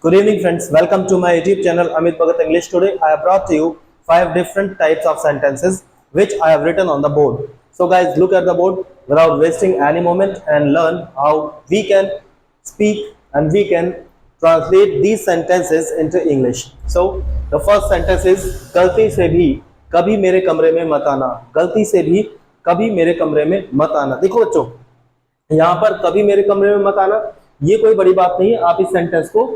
Good evening, friends. Welcome to my YouTube channel Amit Bhagat English. Today, I have brought to you 5 different types of sentences which I have written on the board. So, guys, look at the board without wasting any moment and learn how we can speak and we can translate these sentences into English. So, the first sentence is गलती से भी कभी मेरे कमरे में मत आना. गलती से भी कभी मेरे कमरे में मत आना. देखो बच्चों, यहाँ पर कभी मेरे कमरे में मत आना, ये कोई बड़ी बात नहीं है. आप इस सेंटेंस को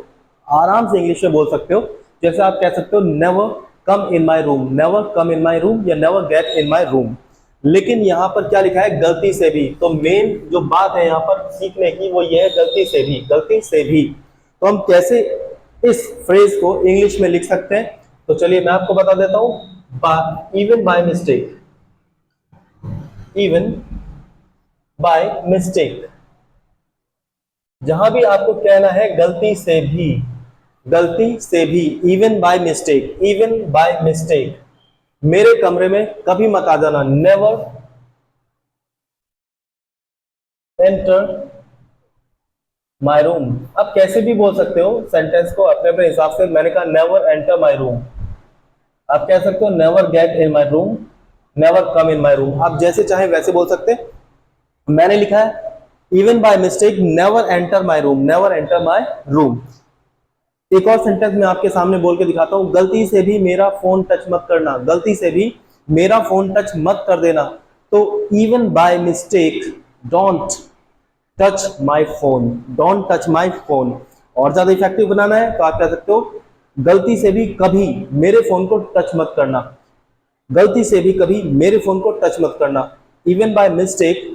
आराम से इंग्लिश में बोल सकते हो. जैसे आप कह सकते हो never come in my room, never come in my room या never get in my room. लेकिन यहाँ पर क्या लिखा है? गलती से भी. तो मेन जो बात है यहाँ पर सीखने की वो ये है, गलती से भी, गलती से भी. तो हम कैसे इस फ्रेज को इंग्लिश में लिख सकते हैं? तो चलिए मैं आपको बता देता हूं. Even by mistake, even by mistake. जहां भी आपको कहना है गलती से भी, गलती से भी, even by mistake, even by mistake, मेरे कमरे में कभी मत आ जाना. Never enter my room. आप कैसे भी बोल सकते हो सेंटेंस को अपने अपने हिसाब से. मैंने कहा नेवर एंटर माय रूम, आप कह सकते हो never get in my room, never come in my room. आप जैसे चाहे वैसे बोल सकते हैं. मैंने लिखा है even by mistake never enter my room, never enter my room. एक और सेंटेंस मैं आपके सामने बोल के दिखाता हूं. गलती से भी मेरा फोन टच मत करना, गलती से भी मेरा फोन टच मत कर देना. तो even by mistake don't touch my phone, don't touch my phone. और ज्यादा इफेक्टिव बनाना है तो आप कह सकते हो गलती से भी कभी मेरे फोन को टच मत करना, गलती से भी कभी मेरे फोन को टच मत करना. Even by mistake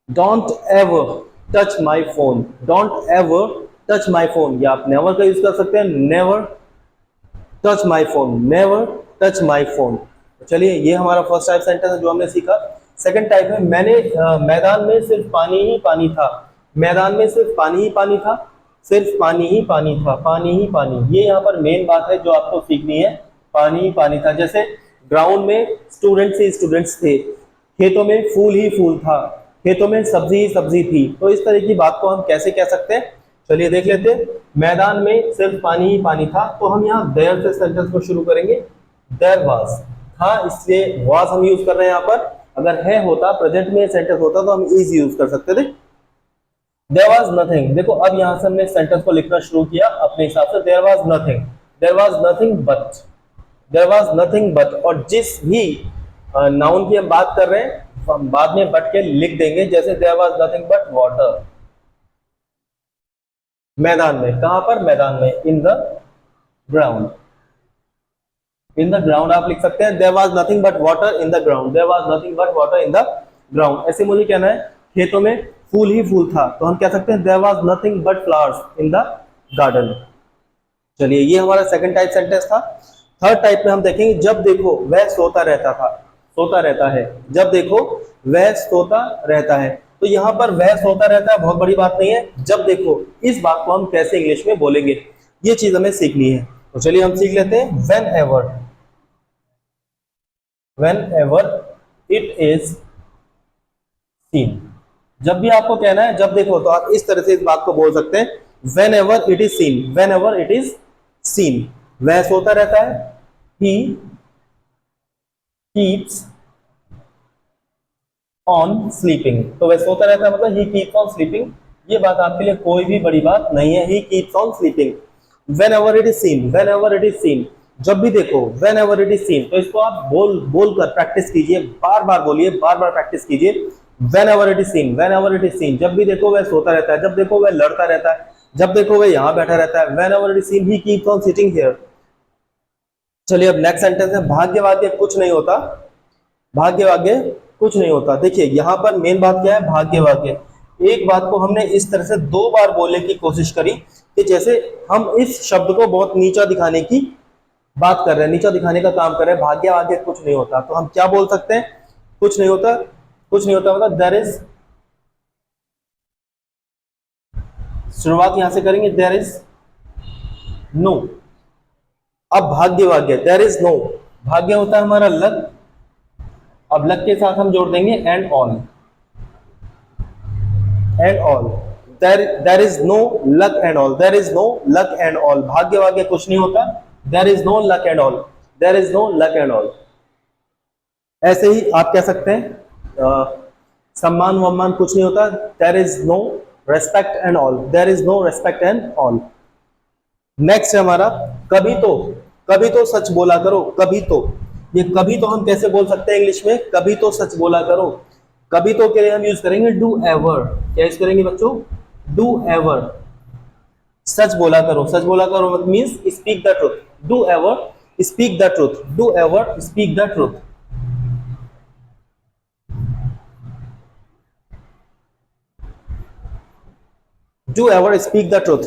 don't ever touch my phone, don't ever touch my phone. या आप नेवर का यूज कर सकते हैं, never touch my phone, never touch my phone. चलिए ये हमारा फर्स्ट टाइप सेंटेंस है जो हमने सीखा. सेकंड टाइप है मैंने मैदान में सिर्फ पानी ही पानी था. मैदान में सिर्फ पानी ही पानी था, सिर्फ पानी ही पानी था, पानी ही पानी. ये यहाँ पर मेन बात है जो आपको सीखनी है. पानी ही पानी था. जैसे ग्राउंड में स्टूडेंट्स ही स्टूडेंट्स थे, खेतों में फूल ही फूल था, खेतों में सब्जी ही सब्जी थी. तो इस तरह की बात को हम कैसे कह सकते हैं? चलिए देख लेते हैं. मैदान में सिर्फ पानी ही पानी था, तो हम यहाँ देयर से सेंटेंस को शुरू करेंगे. देयर वाज था, इसलिए वाज हम यूज कर रहे हैं यहाँ पर. अगर है होता, प्रेजेंट में सेंटेंस होता तो हम इज यूज कर सकते थे. There was nothing. देखो अब यहाँ से हमने सेंटेंस को लिखना शुरू किया अपने हिसाब से. There was nothing, there was nothing but, there was nothing but. और जिस भी नाउन की हम बात कर रहे हैं हम बाद में बट के लिख देंगे. जैसे there was nothing but water. मैदान में, कहां पर? मैदान में. In the ground, in the ground आप लिख सकते हैं. There was nothing but water in the ground, there was nothing but water in the ground. ऐसे मुझे कहना है खेतों में फूल ही फूल था, तो हम कह सकते हैं there was nothing but flowers in the garden. चलिए ये हमारा सेकंड टाइप सेंटेंस था. थर्ड टाइप में हम देखेंगे जब देखो वह सोता रहता था, सोता रहता है. जब देखो वह सोता रहता है. तो यहां पर वह सोता रहता है बहुत बड़ी बात नहीं है. जब देखो, इस बात को हम कैसे इंग्लिश में बोलेंगे ये चीज हमें सीखनी है. तो चलिए हम सीख लेते हैं. When ever, when ever it is seen. जब भी आपको कहना है जब देखो, तो आप इस तरह से इस बात को बोल सकते हैं. When ever it is seen, when ever it is seen. वह सोता रहता है. He keeps on sleeping. तो वह सोता रहता है मतलब ही कीप्स ऑन स्लीपिंग. ये बात आपके लिए कोई भी बड़ी बात नहीं है. He keeps on sleeping. When ever it is seen, when ever it is seen. जब भी देखो, when ever it is seen. तो इसको आप बोल कर प्रैक्टिस कीजिए, बार बार बोलिए, बार बार प्रैक्टिस कीजिए. When ever it is seen, when ever it is seen. जब भी देखो वह सोता रहता है, जब देखो वह लड़ता रहता है, जब देखो वह यहाँ बैठा रहता है. When ever it is seen he keeps on sitting here. चलिए अब नेक्स्ट सेंटेंस है भाग्य वाग्य कुछ नहीं होता. भाग्य वाग्य कुछ नहीं होता. देखिए यहां पर मेन बात क्या है? भाग्य वाग्य. एक बात को हमने इस तरह से 2 बार बोलने की कोशिश करी कि जैसे हम इस शब्द को बहुत नीचा दिखाने की बात कर रहे हैं, नीचा दिखाने का काम कर रहे हैं. भाग्य वाग्य कुछ नहीं होता, तो हम क्या बोल सकते हैं? कुछ नहीं होता. कुछ नहीं होता मतलब देयर इज, शुरुआत यहां से करेंगे, देयर इज नो. अब भाग्य वाग्य, देयर इज नो. भाग्य होता है हमारा लक. अब लक के साथ हम जोड़ देंगे and all, and all. There is no luck and all, there is no luck and all, भाग्य वाग्य कुछ नहीं होता, there is no luck and all, there is no luck and all. ऐसे ही आप कह सकते हैं सम्मान वम्मान कुछ नहीं होता, there is no respect and all, there is no respect and all. Next है हमारा कभी तो सच बोला करो, कभी तो। ये कभी तो हम कैसे बोल सकते हैं इंग्लिश में, कभी तो सच बोला करो। कभी तो के लिए हम यूज करेंगे डू एवर। क्या यूज करेंगे बच्चों, डू एवर। सच बोला करो, सच बोला करो means speak the truth, do ever speak the truth, do ever speak the truth. Do ever speak the truth,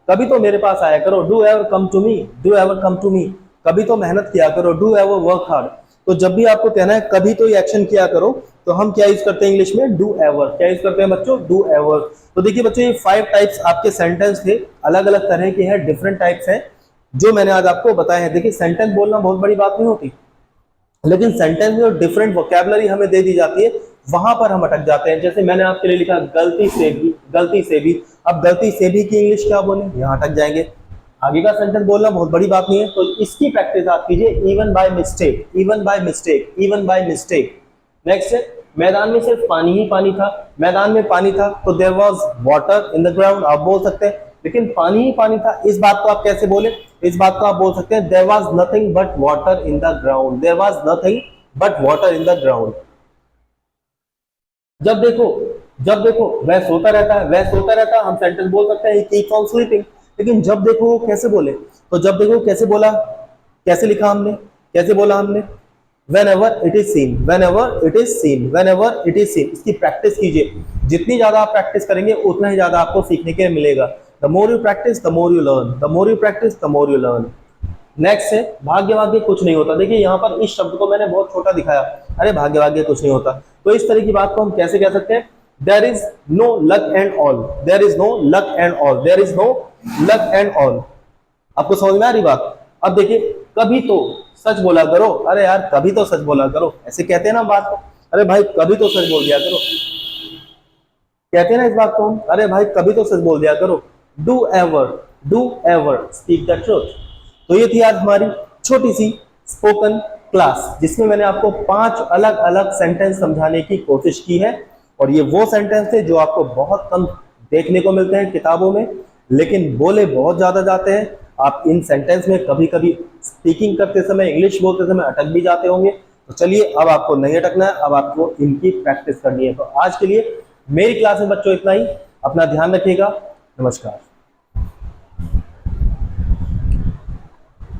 कभी तो मेरे पास आया करो, do ever come to me, do ever come to me. कभी तो मेहनत किया करो, डू एवर वर्क हार्ड। तो जब भी आपको कहना है कभी तो ये एक्शन किया करो, तो हम क्या यूज करते हैं इंग्लिश में, डू एवर। क्या यूज करते हैं बच्चों, डू एवर। तो देखिए बच्चों ये 5 टाइप्स आपके सेंटेंस थे, अलग अलग तरह के हैं, डिफरेंट टाइप्स हैं जो मैंने आज आपको बताए हैं। देखिए सेंटेंस बोलना बहुत बड़ी बात नहीं होती, लेकिन सेंटेंस में जो डिफरेंट वोकैबुलरी हमें दे दी जाती है वहां पर हम अटक जाते हैं। जैसे मैंने आपके लिए लिखा गलती से भी, गलती से भी। अब गलती से भी की इंग्लिश क्या बोले, यहां अटक जाएंगे। आगे का सेंटेंस बोलना बहुत बड़ी बात नहीं है, तो इसकी प्रैक्टिस आप कीजिए, even by mistake, even by mistake, even by mistake. Next है मैदान में सिर्फ पानी ही पानी था, मैदान में पानी था तो there was water in the ground, आप बोल सकते हैं। लेकिन पानी ही पानी था, इस बात को आप कैसे बोले, इस बात को आप बोल सकते हैं there was nothing but water in the ground, there was nothing but water in the ground. जब देखो वह सोता रहता है, वह सोता रहता है, हम सेंटेंस बोल सकते हैं ही कीप्स ऑन स्लीपिंग। लेकिन जब देखो वो कैसे बोले, तो जब देखो कैसे बोला, कैसे लिखा हमने, कैसे बोला हमने, whenever it is seen, whenever it is seen, whenever it is seen। इसकी प्रैक्टिस कीजिए, जितनी ज्यादा आप प्रैक्टिस करेंगे उतना ही ज्यादा आपको सीखने के मिलेगा। the more you practice the more you learn, the more you practice the more you learn। Next है भाग्य वाग्य कुछ नहीं होता। देखिए यहाँ पर इस शब्द को मैंने बहुत छोटा दिखाया, अरे भाग्य वाग्य कुछ नहीं होता, तो इस तरह की बात को हम कैसे कह सकते हैं, there is no luck and all, there is no luck and all, there is no luck and all. आपको समझ में आ रही बात। अब देखिए कभी तो सच बोला करो, अरे यार कभी तो सच बोला करो, ऐसे कहते हैं ना बात को, अरे भाई कभी तो सच बोल दिया करो, कहते हैं ना इस बात को हम, अरे भाई कभी तो सच बोल दिया करो, do ever speak the truth. तो ये थी आज हमारी छोटी सी स्पोकन क्लास, जिसमें मैंने आपको 5 अलग अलग सेंटेंस समझाने की कोशिश की है। और ये वो सेंटेंस थे जो आपको बहुत कम देखने को मिलते हैं किताबों में, लेकिन बोले बहुत ज्यादा जाते हैं। आप इन सेंटेंस में कभी कभी स्पीकिंग करते समय, इंग्लिश बोलते समय अटक भी जाते होंगे। तो चलिए अब आपको नहीं अटकना है, अब आपको इनकी प्रैक्टिस करनी है। तो आज के लिए मेरी क्लास में बच्चों इतना ही, अपना ध्यान रखिएगा, नमस्कार।